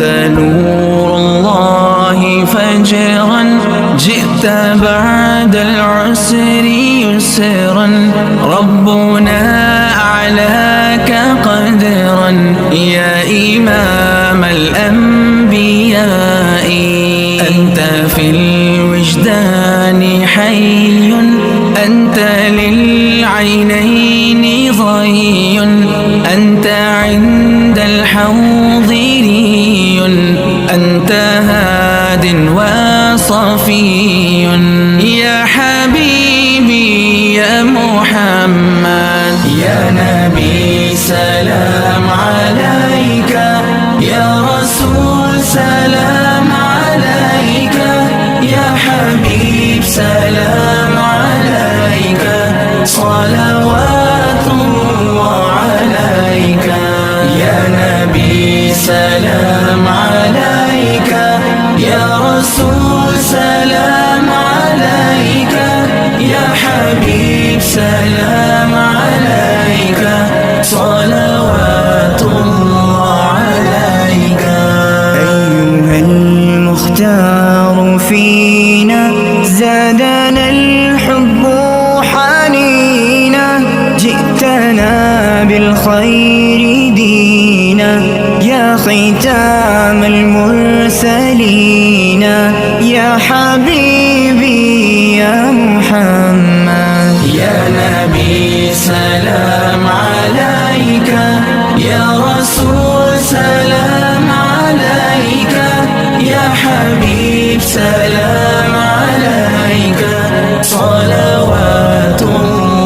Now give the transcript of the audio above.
نور الله فجرا، جئت بعد العسر يسرا، ربنا أعلاك قدرا يا إمام الأنبياء. أنت في الوجدان حي، أنت للعينين ضي، أنت عند الحوض ري، أنت هاد وصفي يا حبيبي يا محمد. يا نبي سلام عليك، يا رسول سلام عليك، يا حبيب سلام عليك، صلوات الله عليك. يا نبي سلام عليك، يا رسول سلام عليك، يا حبيب سلام عليك، صلوات الله عليك. أيها المختار فينا زادنا الحب حنينا، جئتنا بالخير دينا، يا ختام المرسلين، يا حبيبي يا محمد. يا نبي سلام عليك، يا